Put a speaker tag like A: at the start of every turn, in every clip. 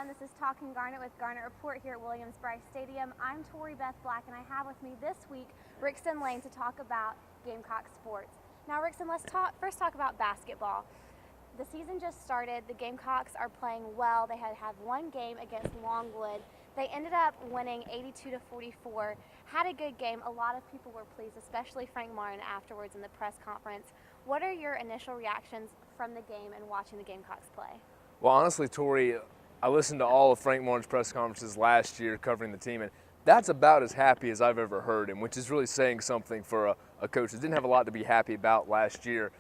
A: everyone. This is Talking Garnet with Garnet Report here at Williams-Brice Stadium. I'm Tori Beth Black, and I have with me this week Rickson Lane to talk about Gamecock sports. Now, Rickson, let's first talk about basketball. The season just started. The Gamecocks are playing well. They had one game against Longwood. They ended up winning 82-44. Had a good game. A lot of people were pleased, especially Frank Martin afterwards in the press conference. What are your initial reactions from the game and watching the Gamecocks play?
B: Well, honestly, Tori, I listened to all of Frank Martin's press conferences last year covering the team, and that's about as happy as I've ever heard him, which is really saying something for a coach that didn't have a lot to be happy about last year.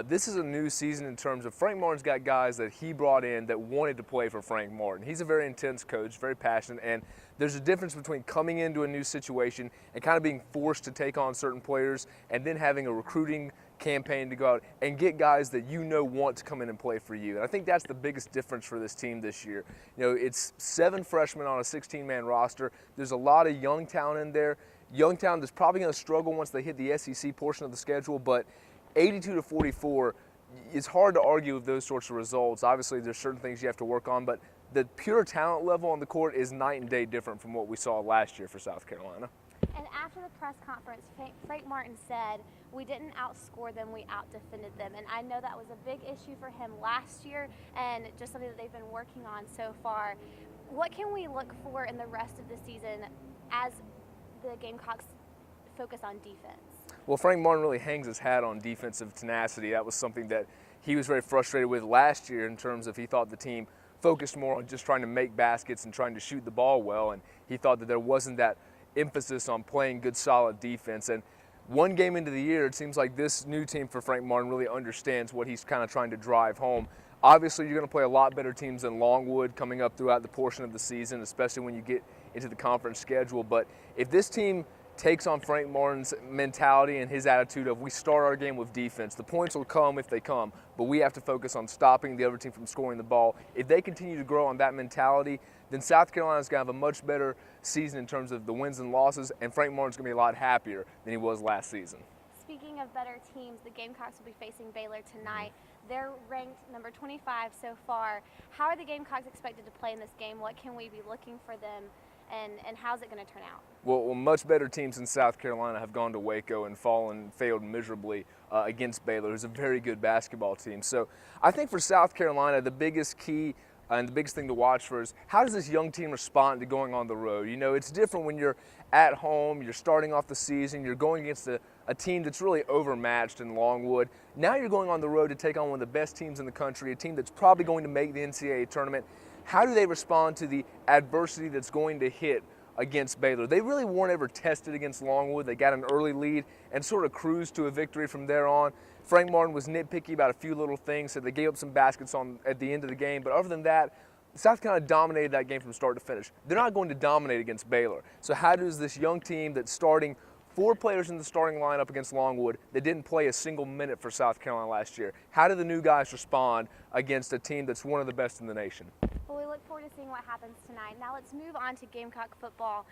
B: This is a new season in terms of Frank Martin's got guys that he brought in that wanted to play for Frank Martin. He's a very intense coach, very passionate, and there's a difference between coming into a new situation and kind of being forced to take on certain players and then having a recruiting campaign to go out and get guys that you know want to come in and play for you. And I think that's the biggest difference for this team this year. You know, it's 7 freshmen on a 16-man roster. There's a lot of young talent in there. Young talent that's probably going to struggle once they hit the SEC portion of the schedule, but 82-44, it's hard to argue with those sorts of results. Obviously, there's certain things you have to work on, but the pure talent level on the court is night and day different from what we saw last year for South Carolina.
A: And after the press conference, Frank Martin said, "We didn't outscore them, we out-defended them." And I know that was a big issue for him last year and just something that they've been working on so far. What can we look for in the rest of the season as the Gamecocks focus on defense?
B: Well, Frank Martin really hangs his hat on defensive tenacity. That was something that he was very frustrated with last year in terms of he thought the team focused more on just trying to make baskets and trying to shoot the ball well, and he thought that there wasn't that emphasis on playing good, solid defense. And one game into the year, it seems like this new team for Frank Martin really understands what he's kind of trying to drive home. Obviously, you're going to play a lot better teams than Longwood coming up throughout the portion of the season, especially when you get into the conference schedule. But if this team takes on Frank Martin's mentality and his attitude of we start our game with defense, the points will come if they come, but we have to focus on stopping the other team from scoring the ball. If they continue to grow on that mentality, then South Carolina's going to have a much better season in terms of the wins and losses, and Frank Martin's going to be a lot happier than he was last season.
A: Speaking of better teams, the Gamecocks will be facing Baylor tonight. They're ranked number 25 so far. How are the Gamecocks expected to play in this game? What can we be looking for them? And how's it going to turn out?
B: Well, much better teams in South Carolina have gone to Waco and failed miserably against Baylor, who's a very good basketball team. So I think for South Carolina, the biggest key and the biggest thing to watch for is how does this young team respond to going on the road? You know, it's different when you're at home, you're starting off the season, you're going against a team that's really overmatched in Longwood. Now you're going on the road to take on one of the best teams in the country, a team that's probably going to make the NCAA tournament. How do they respond to the adversity that's going to hit against Baylor? They really weren't ever tested against Longwood. They got an early lead and sort of cruised to a victory from there on. Frank Martin was nitpicky about a few little things, so they gave up some baskets at the end of the game. But other than that, South Carolina dominated that game from start to finish. They're not going to dominate against Baylor. So how does this young team that's starting 4 players in the starting lineup against Longwood that didn't play a single minute for South Carolina last year, how do the new guys respond against a team that's one of the best in the nation?
A: Well, we look forward to seeing what happens tonight. Now let's move on to Gamecock football.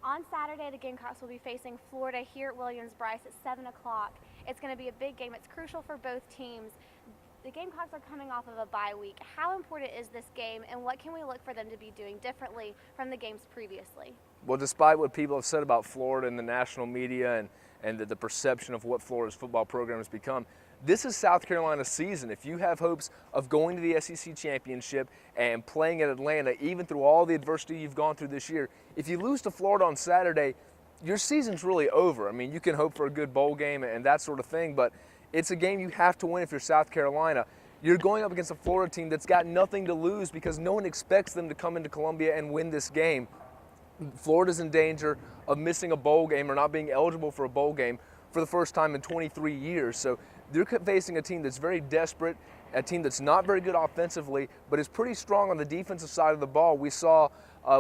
A: On Saturday, the Gamecocks will be facing Florida here at Williams-Brice at 7 o'clock. It's going to be a big game. It's crucial for both teams. The Gamecocks are coming off of a bye week. How important is this game, and what can we look for them to be doing differently from the games previously?
B: Well, despite what people have said about Florida in the national media and the perception of what Florida's football program has become, this is South Carolina's season. If you have hopes of going to the SEC championship and playing at Atlanta, even through all the adversity you've gone through this year, if you lose to Florida on Saturday, your season's really over. I mean, you can hope for a good bowl game and that sort of thing, but it's a game you have to win if you're South Carolina. You're going up against a Florida team that's got nothing to lose because no one expects them to come into Columbia and win this game. Florida's in danger of missing a bowl game or not being eligible for a bowl game for the first time in 23 years. So they're facing a team that's very desperate, a team that's not very good offensively, but is pretty strong on the defensive side of the ball. We saw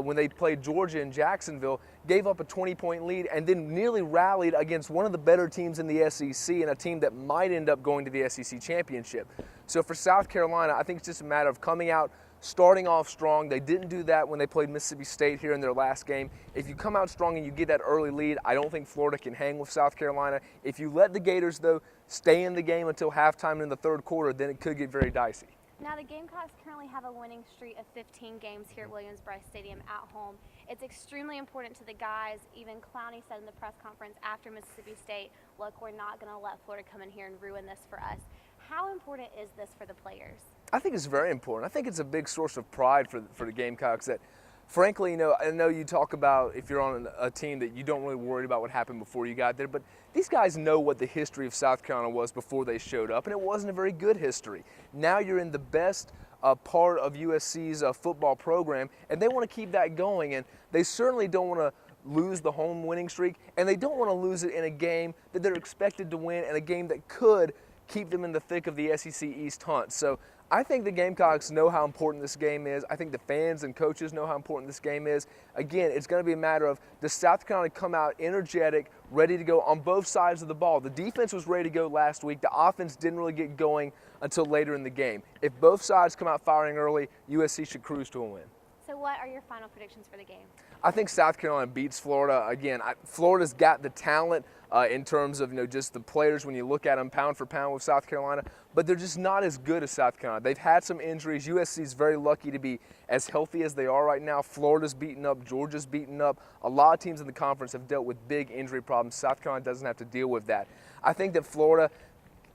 B: when they played Georgia in Jacksonville, gave up a 20-point lead and then nearly rallied against one of the better teams in the SEC and a team that might end up going to the SEC championship. So for South Carolina, I think it's just a matter of coming out, starting off strong. They didn't do that when they played Mississippi State here in their last game. If you come out strong and you get that early lead, I don't think Florida can hang with South Carolina. If you let the Gators, though, stay in the game until halftime in the third quarter, then it could get very dicey.
A: Now the Gamecocks currently have a winning streak of 15 games here at Williams-Brice Stadium at home. It's extremely important to the guys. Even Clowney said in the press conference after Mississippi State, look, we're not going to let Florida come in here and ruin this for us. How important is this for the players?
B: I think it's very important. I think it's a big source of pride for the Gamecocks that, frankly, I know you talk about if you're on a team that you don't really worry about what happened before you got there, but these guys know what the history of South Carolina was before they showed up, and it wasn't a very good history. Now you're in the best part of USC's football program, and they want to keep that going, and they certainly don't want to lose the home winning streak, and they don't want to lose it in a game that they're expected to win and a game that could keep them in the thick of the SEC East hunt. So I think the Gamecocks know how important this game is. I think the fans and coaches know how important this game is. Again, it's going to be a matter of, does South Carolina come out energetic, ready to go on both sides of the ball? The defense was ready to go last week. The offense didn't really get going until later in the game. If both sides come out firing early, USC should cruise to a win.
A: So what are your final predictions for the game?
B: I think South Carolina beats Florida. Again, Florida's got the talent in terms of just the players when you look at them pound for pound with South Carolina, but they're just not as good as South Carolina. They've had some injuries. USC's very lucky to be as healthy as they are right now. Florida's beaten up. Georgia's beaten up. A lot of teams in the conference have dealt with big injury problems. South Carolina doesn't have to deal with that. I think that Florida,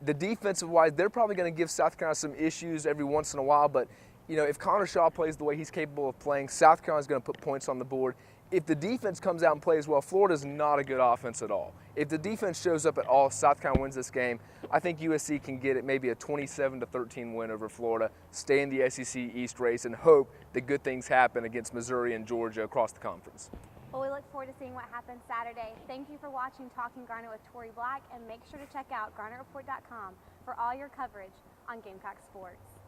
B: the defensive-wise, they're probably going to give South Carolina some issues every once in a while, but if Connor Shaw plays the way he's capable of playing, South Carolina's going to put points on the board. If the defense comes out and plays well, Florida's not a good offense at all. If the defense shows up at all, South Carolina wins this game. I think USC can get it maybe a 27-13 win over Florida, stay in the SEC East race, and hope that good things happen against Missouri and Georgia across the conference.
A: Well, we look forward to seeing what happens Saturday. Thank you for watching Talking Garnet with Tori Black, and make sure to check out GarnetReport.com for all your coverage on Gamecock sports.